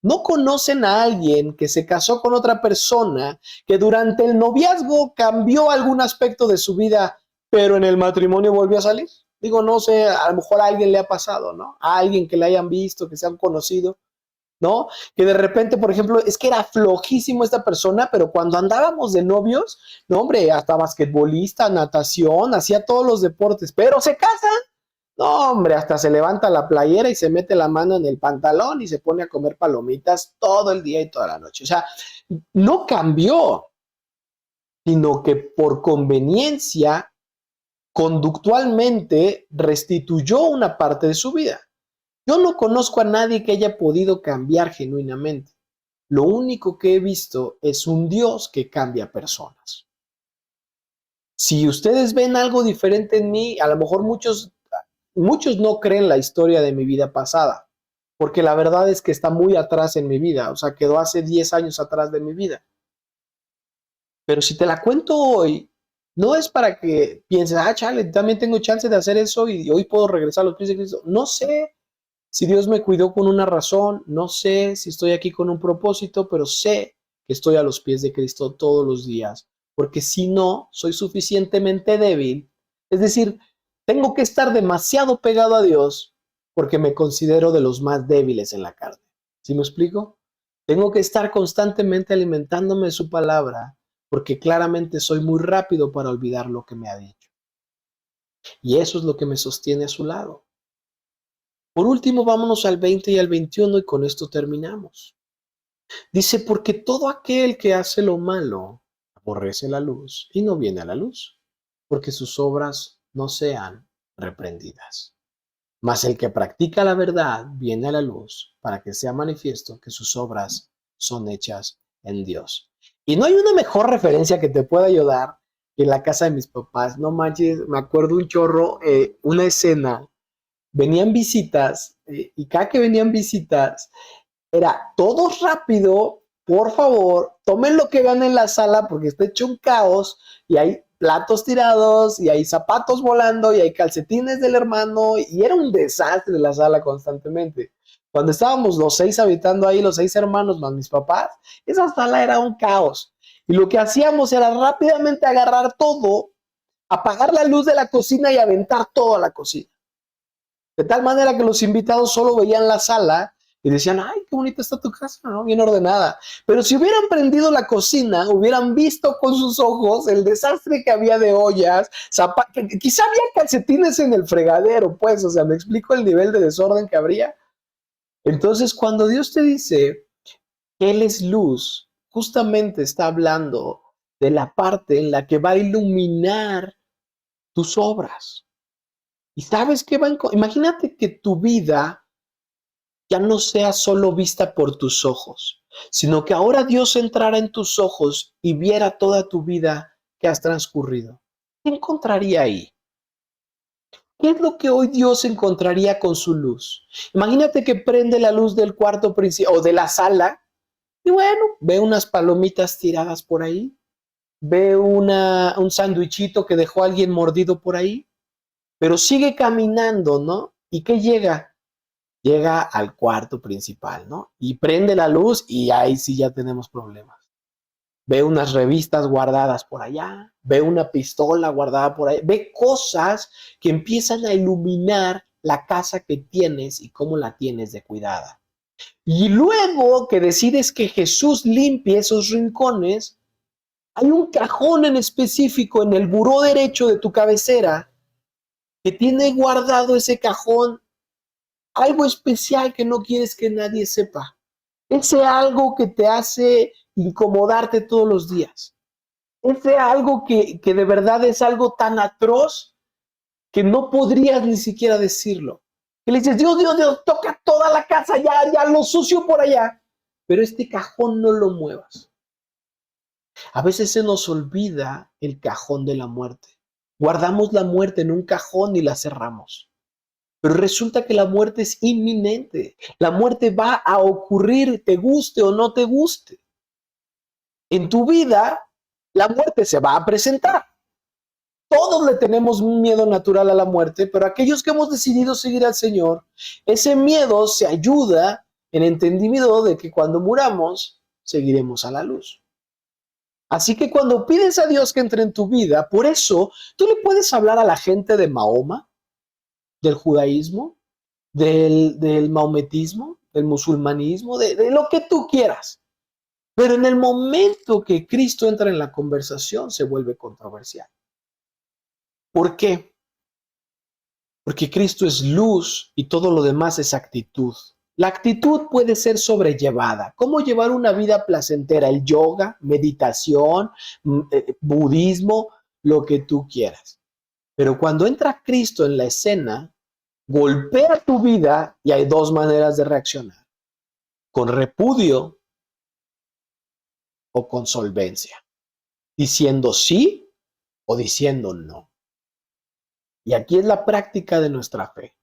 no conocen a alguien que se casó con otra persona que durante el noviazgo cambió algún aspecto de su vida, pero en el matrimonio volvió a salir. Digo, no sé, a lo mejor a alguien le ha pasado, ¿no? A alguien que le hayan visto, que se han conocido, ¿no? Que de repente, por ejemplo, es que era flojísimo esta persona, pero cuando andábamos de novios, no, hombre, hasta basquetbolista, natación, hacía todos los deportes, pero se casa. No, hombre, hasta se levanta la playera y se mete la mano en el pantalón y se pone a comer palomitas todo el día y toda la noche. O sea, no cambió, sino que por conveniencia, conductualmente, restituyó una parte de su vida. Yo no conozco a nadie que haya podido cambiar genuinamente. Lo único que he visto es un Dios que cambia personas. Si ustedes ven algo diferente en mí, a lo mejor muchos no creen la historia de mi vida pasada, porque la verdad es que está muy atrás en mi vida, o sea, quedó hace 10 años atrás de mi vida. Pero si te la cuento hoy, no es para que pienses, chale, también tengo chance de hacer eso y hoy puedo regresar a los pies de Cristo. No sé si Dios me cuidó con una razón, no sé si estoy aquí con un propósito, pero sé que estoy a los pies de Cristo todos los días, porque si no, soy suficientemente débil. Es decir, tengo que estar demasiado pegado a Dios porque me considero de los más débiles en la carne. ¿Sí me explico? Tengo que estar constantemente alimentándome de su palabra porque claramente soy muy rápido para olvidar lo que me ha dicho. Y eso es lo que me sostiene a su lado. Por último, vámonos al 20 y al 21 y con esto terminamos. Dice, porque todo aquel que hace lo malo aborrece la luz y no viene a la luz, porque sus obras no sean reprendidas. Mas el que practica la verdad viene a la luz para que sea manifiesto que sus obras son hechas en Dios. Y no hay una mejor referencia que te pueda ayudar que en la casa de mis papás. No manches, me acuerdo un chorro, una escena. Venían visitas y cada que venían visitas era todos rápido, por favor, tomen lo que vean en la sala porque está hecho un caos y hay platos tirados y hay zapatos volando y hay calcetines del hermano y era un desastre la sala constantemente. Cuando estábamos los 6 habitando ahí, los 6 hermanos más mis papás, esa sala era un caos. Y lo que hacíamos era rápidamente agarrar todo, apagar la luz de la cocina y aventar todo a la cocina. De tal manera que los invitados solo veían la sala y decían, ay, qué bonita está tu casa, ¿no? Bien ordenada. Pero si hubieran prendido la cocina, hubieran visto con sus ojos el desastre que había de ollas, quizá había calcetines en el fregadero, pues, o sea, me explico el nivel de desorden que habría. Entonces, cuando Dios te dice que Él es luz, justamente está hablando de la parte en la que va a iluminar tus obras. ¿Y sabes qué Imagínate que tu vida ya no sea solo vista por tus ojos, sino que ahora Dios entrara en tus ojos y viera toda tu vida que has transcurrido. ¿Qué encontraría ahí? ¿Qué es lo que hoy Dios encontraría con su luz? Imagínate que prende la luz del cuarto principal o de la sala y bueno, ve unas palomitas tiradas por ahí, ve un sándwichito que dejó alguien mordido por ahí, pero sigue caminando, ¿no? ¿Y qué llega? Llega al cuarto principal, ¿no? Y prende la luz y ahí sí ya tenemos problemas. Ve unas revistas guardadas por allá, ve una pistola guardada por allá, ve cosas que empiezan a iluminar la casa que tienes y cómo la tienes de cuidada. Y luego que decides que Jesús limpie esos rincones, hay un cajón en específico en el buró derecho de tu cabecera que tiene guardado ese cajón algo especial que no quieres que nadie sepa. Ese algo que te hace incomodarte todos los días. Ese algo que de verdad es algo tan atroz que no podrías ni siquiera decirlo. Que le dices, Dios, Dios, Dios, toca toda la casa, ya lo sucio por allá. Pero este cajón no lo muevas. A veces se nos olvida el cajón de la muerte. Guardamos la muerte en un cajón y la cerramos. Pero resulta que la muerte es inminente. La muerte va a ocurrir, te guste o no te guste. En tu vida, la muerte se va a presentar. Todos le tenemos un miedo natural a la muerte, pero aquellos que hemos decidido seguir al Señor, ese miedo se ayuda en entendimiento de que cuando muramos, seguiremos a la luz. Así que cuando pides a Dios que entre en tu vida, por eso tú le puedes hablar a la gente de Mahoma, del judaísmo, del maometismo, del musulmanismo, de lo que tú quieras. Pero en el momento que Cristo entra en la conversación, se vuelve controversial. ¿Por qué? Porque Cristo es luz y todo lo demás es actitud. La actitud puede ser sobrellevada. ¿Cómo llevar una vida placentera? El yoga, meditación, budismo, lo que tú quieras. Pero cuando entra Cristo en la escena, golpea tu vida y hay dos maneras de reaccionar. Con repudio o con solvencia. Diciendo sí o diciendo no. Y aquí es la práctica de nuestra fe.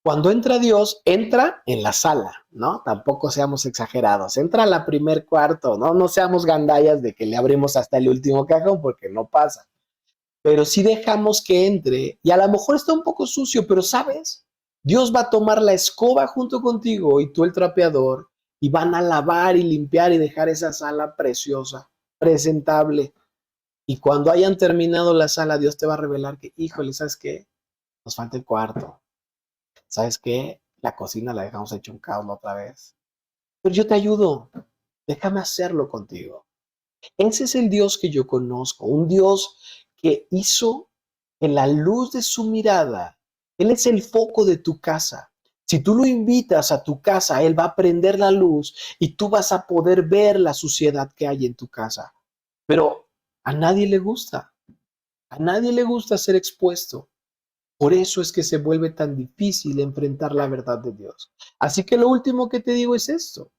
Cuando entra Dios, entra en la sala, ¿no? Tampoco seamos exagerados. Entra a la primer cuarto, ¿no? No seamos gandallas de que le abrimos hasta el último cajón porque no pasa. Pero sí dejamos que entre y a lo mejor está un poco sucio, pero ¿sabes? Dios va a tomar la escoba junto contigo y tú el trapeador y van a lavar y limpiar y dejar esa sala preciosa, presentable. Y cuando hayan terminado la sala, Dios te va a revelar que, híjole, ¿sabes qué? Nos falta el cuarto. ¿Sabes qué? La cocina la dejamos hecha un caos otra vez. Pero yo te ayudo. Déjame hacerlo contigo. Ese es el Dios que yo conozco. Un Dios que hizo en la luz de su mirada. Él es el foco de tu casa. Si tú lo invitas a tu casa, Él va a prender la luz y tú vas a poder ver la suciedad que hay en tu casa. Pero a nadie le gusta. A nadie le gusta ser expuesto. Por eso es que se vuelve tan difícil enfrentar la verdad de Dios. Así que lo último que te digo es esto.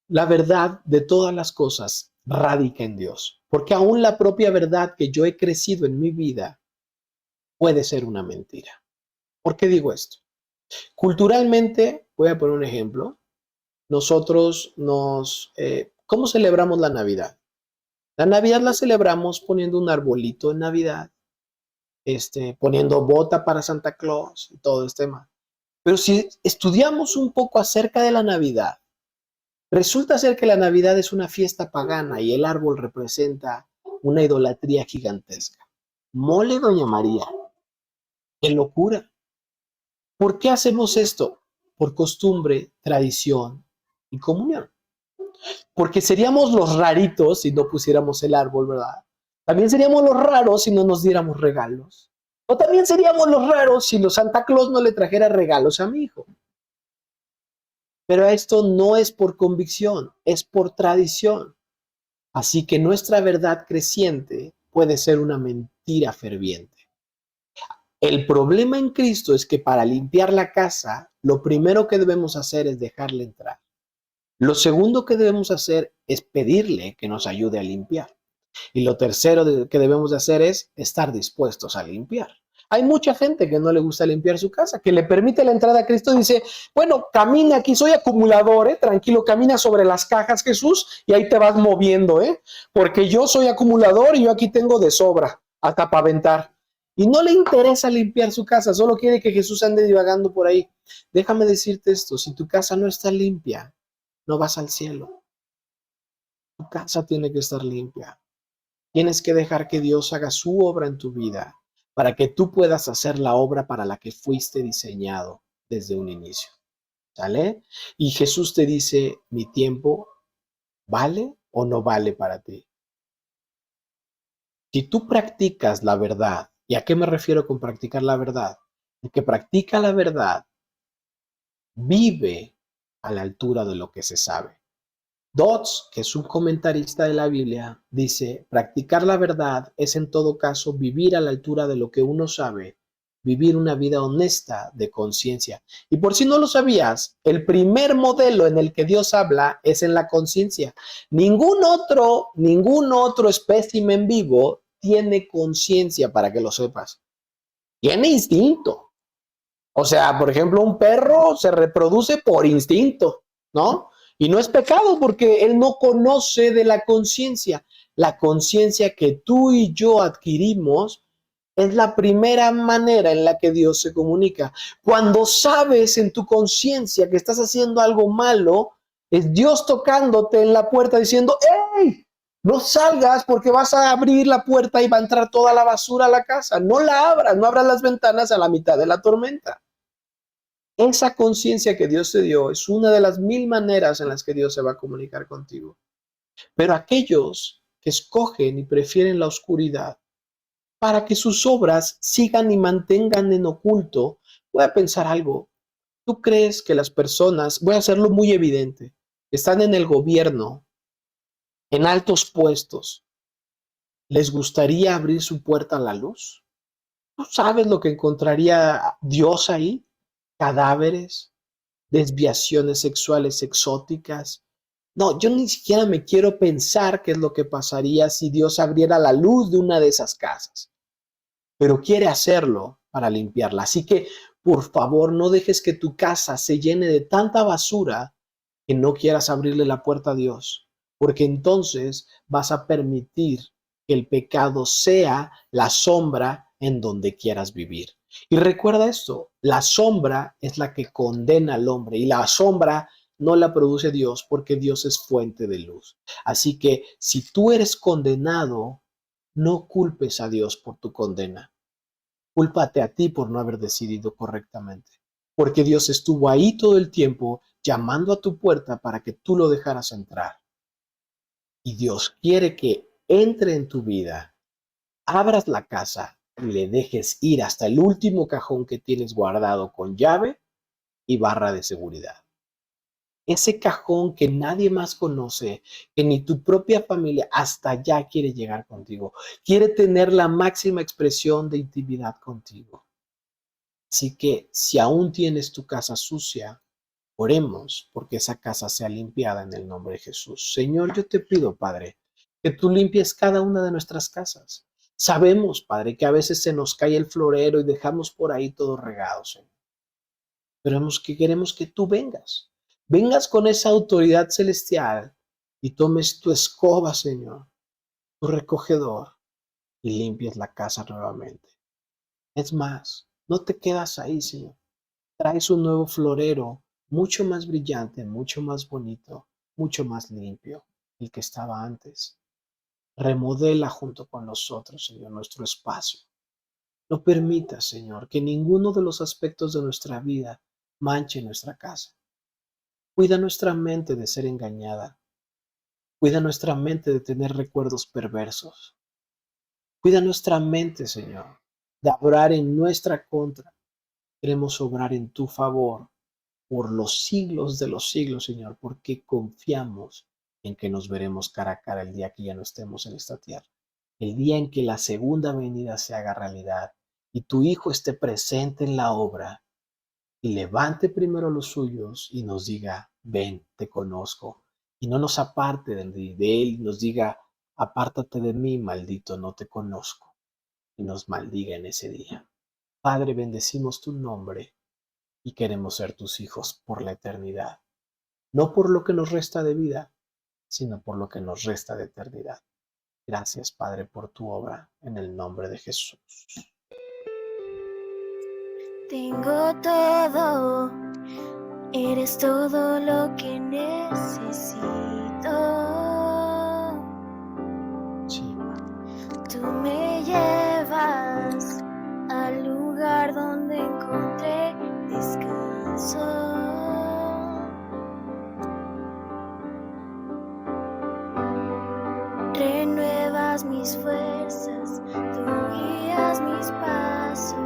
La verdad de todas las cosas radica en Dios. Porque aún la propia verdad que yo he crecido en mi vida puede ser una mentira. ¿Por qué digo esto? Culturalmente, voy a poner un ejemplo. Nosotros ¿cómo celebramos la Navidad? La Navidad la celebramos poniendo un arbolito en Navidad. Poniendo bota para Santa Claus y todo este tema. Pero si estudiamos un poco acerca de la Navidad, resulta ser que la Navidad es una fiesta pagana y el árbol representa una idolatría gigantesca. Mole, doña María. ¡Qué locura! ¿Por qué hacemos esto? Por costumbre, tradición y comunión. Porque seríamos los raritos si no pusiéramos el árbol, ¿verdad? También seríamos los raros si no nos diéramos regalos. O también seríamos los raros si los Santa Claus no le trajera regalos a mi hijo. Pero esto no es por convicción, es por tradición. Así que nuestra verdad creciente puede ser una mentira ferviente. El problema en Cristo es que para limpiar la casa, lo primero que debemos hacer es dejarle entrar. Lo segundo que debemos hacer es pedirle que nos ayude a limpiar. Y lo tercero que debemos de hacer es estar dispuestos a limpiar. Hay mucha gente que no le gusta limpiar su casa, que le permite la entrada a Cristo y dice, bueno, camina aquí, soy acumulador, tranquilo, camina sobre las cajas, Jesús, y ahí te vas moviendo, porque yo soy acumulador y yo aquí tengo de sobra, hasta para aventar. Y no le interesa limpiar su casa, solo quiere que Jesús ande divagando por ahí. Déjame decirte esto, si tu casa no está limpia, no vas al cielo. Tu casa tiene que estar limpia. Tienes que dejar que Dios haga su obra en tu vida para que tú puedas hacer la obra para la que fuiste diseñado desde un inicio. ¿Sale? Y Jesús te dice, mi tiempo ¿vale o no vale para ti? Si tú practicas la verdad, ¿y a qué me refiero con practicar la verdad? El que practica la verdad vive a la altura de lo que se sabe. Dodds, que es un comentarista de la Biblia, dice, practicar la verdad es en todo caso vivir a la altura de lo que uno sabe, vivir una vida honesta de conciencia. Y por si no lo sabías, el primer modelo en el que Dios habla es en la conciencia. Ningún otro espécimen vivo tiene conciencia, para que lo sepas. Tiene instinto. O sea, por ejemplo, un perro se reproduce por instinto, ¿no? Y no es pecado porque él no conoce de la conciencia. La conciencia que tú y yo adquirimos es la primera manera en la que Dios se comunica. Cuando sabes en tu conciencia que estás haciendo algo malo, es Dios tocándote en la puerta diciendo, ¡hey! No salgas porque vas a abrir la puerta y va a entrar toda la basura a la casa. No la abras, no abras las ventanas a la mitad de la tormenta. Esa conciencia que Dios te dio es una de las 1000 maneras en las que Dios se va a comunicar contigo. Pero aquellos que escogen y prefieren la oscuridad para que sus obras sigan y mantengan en oculto, voy a pensar algo. ¿Tú crees que las personas, voy a hacerlo muy evidente, que están en el gobierno, en altos puestos, les gustaría abrir su puerta a la luz? ¿Tú sabes lo que encontraría Dios ahí? Cadáveres, desviaciones sexuales exóticas. No, yo ni siquiera me quiero pensar qué es lo que pasaría si Dios abriera la luz de una de esas casas, pero quiere hacerlo para limpiarla. Así que, por favor, no dejes que tu casa se llene de tanta basura que no quieras abrirle la puerta a Dios, porque entonces vas a permitir que el pecado sea la sombra en donde quieras vivir. Y recuerda esto, la sombra es la que condena al hombre y la sombra no la produce Dios porque Dios es fuente de luz. Así que si tú eres condenado, no culpes a Dios por tu condena. Cúlpate a ti por no haber decidido correctamente, porque Dios estuvo ahí todo el tiempo llamando a tu puerta para que tú lo dejaras entrar. Y Dios quiere que entre en tu vida, abras la casa y le dejes ir hasta el último cajón que tienes guardado con llave y barra de seguridad. Ese cajón que nadie más conoce, que ni tu propia familia hasta allá quiere llegar contigo, quiere tener la máxima expresión de intimidad contigo. Así que si aún tienes tu casa sucia, oremos porque esa casa sea limpiada en el nombre de Jesús. Señor, yo te pido, Padre, que tú limpies cada una de nuestras casas. Sabemos, Padre, que a veces se nos cae el florero y dejamos por ahí todo regado, Señor. Pero queremos que tú vengas con esa autoridad celestial y tomes tu escoba, Señor, tu recogedor y limpies la casa nuevamente. Es más, no te quedas ahí, Señor. Traes un nuevo florero mucho más brillante, mucho más bonito, mucho más limpio, el que estaba antes. Remodela junto con nosotros, Señor, nuestro espacio. No permitas, Señor, que ninguno de los aspectos de nuestra vida manche nuestra casa. Cuida nuestra mente de ser engañada. Cuida nuestra mente de tener recuerdos perversos. Cuida nuestra mente, Señor, de obrar en nuestra contra. Queremos obrar en tu favor por los siglos de los siglos, Señor, porque confiamos en que nos veremos cara a cara el día que ya no estemos en esta tierra. El día en que la segunda venida se haga realidad y tu Hijo esté presente en la obra y levante primero los suyos y nos diga, ven, te conozco. Y no nos aparte de él y nos diga, apártate de mí, maldito, no te conozco. Y nos maldiga en ese día. Padre, bendecimos tu nombre y queremos ser tus hijos por la eternidad. No por lo que nos resta de vida, sino por lo que nos resta de eternidad. Gracias, Padre, por tu obra, en el nombre de Jesús. Tengo todo, eres todo lo que necesito. me llevas al lugar donde encontré descanso. Renuevas mis fuerzas, tú guías mis pasos.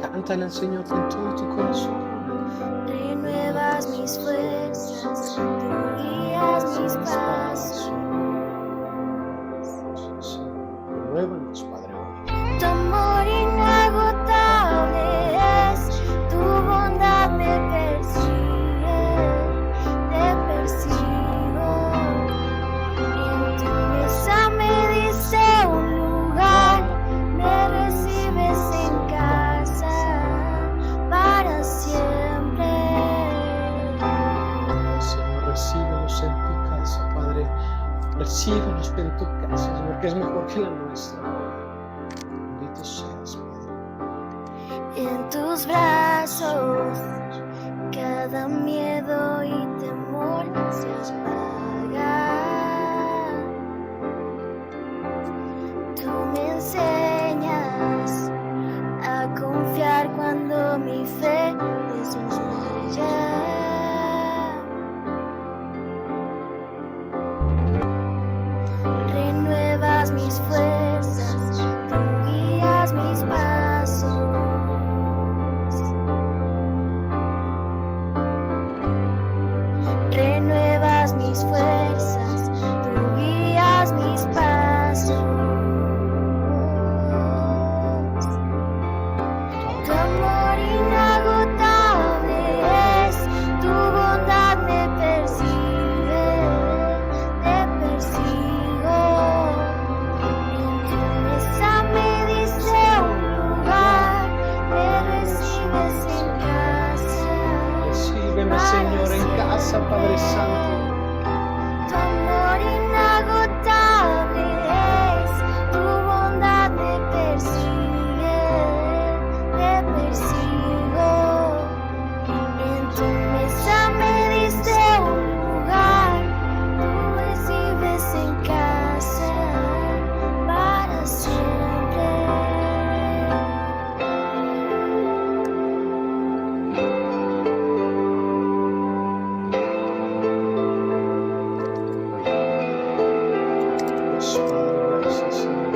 Cántale al Señor con todo tu corazón. Renuevas mis fuerzas, tú guías mis pasos. Renuévanos, Padre. Tu amor inagotable es, tu bondad me persigue, te persigo. En tu mesa me diste un lugar, me recibes en casa para siempre. Señor, recíbenos en tu casa, Padre. Recíbenos en tu casa, Señor, que es mejor que la nuestra. Bendito seas, Padre. En tus brazos cada miedo y temor se apaga. Tú me enseñas a confiar cuando mi fe desmaya. Renuevas mis fuerzas, tú guías mis pasos. Renuevas mis fuerzas, tú guías mis pasos. Tu amor inagotable es, tu bondad me persigue, te persigo. En tu mesa me diste un lugar, me recibes en casa. Recíbeme, Señor, en casa, Padre Santo. Tu amor inagotable es, tu bondad me persigue, te persigo. En tu mesa me diste un lugar, tú recibes en casa para siempre. Dios, Padre, gracias, Señor.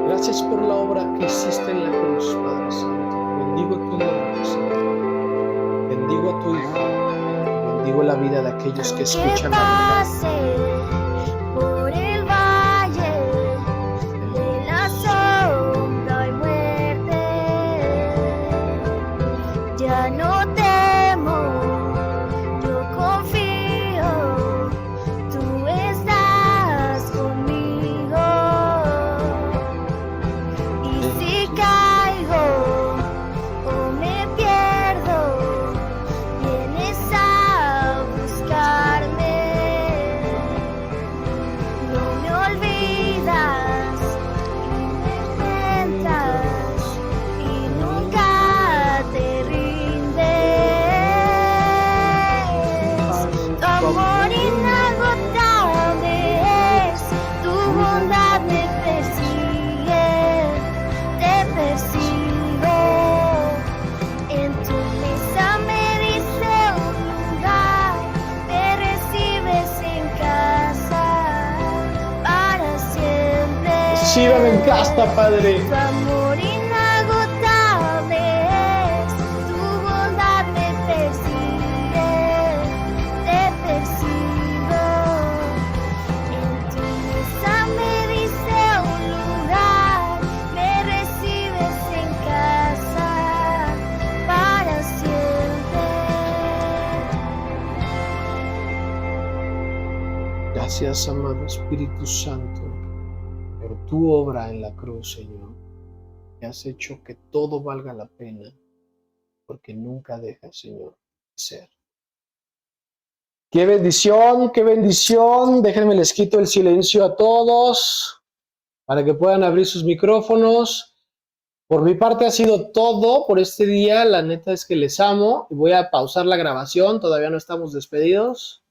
Gracias por la obra que hiciste en la cruz, Padre Santo. Bendigo tu nombre, Señor. Bendigo a tu Hijo. Bendigo la vida de aquellos que Que escuchan la verdad. pase por el valle de la sombra y muerte, ya no temo, yo confío, tú estás conmigo. Y si caigo o me pierdo, vienes a buscarme. No me olvidas y me enfrentas y nunca te rindes. Tu amor inagotable es, tu bondad me persigue, te persigo. En tu mesa me diste un lugar, me recibes en casa para siempre. Recíbeme en casa, Padre. Tu amor inagotable es, tu bondad me persigue, te persigo. En tu mesa me diste un lugar, me recibes en casa para siempre. Gracias, amado Espíritu Santo, por tu obra en la cruz, Señor, que has hecho que todo valga la pena, porque nunca dejas, Señor, de ser. ¡Qué bendición, qué bendición! Déjenme les quito el silencio a todos para que puedan abrir sus micrófonos. Por mi parte ha sido todo por este día. La neta es que les amo y voy a pausar la grabación. Todavía no estamos despedidos.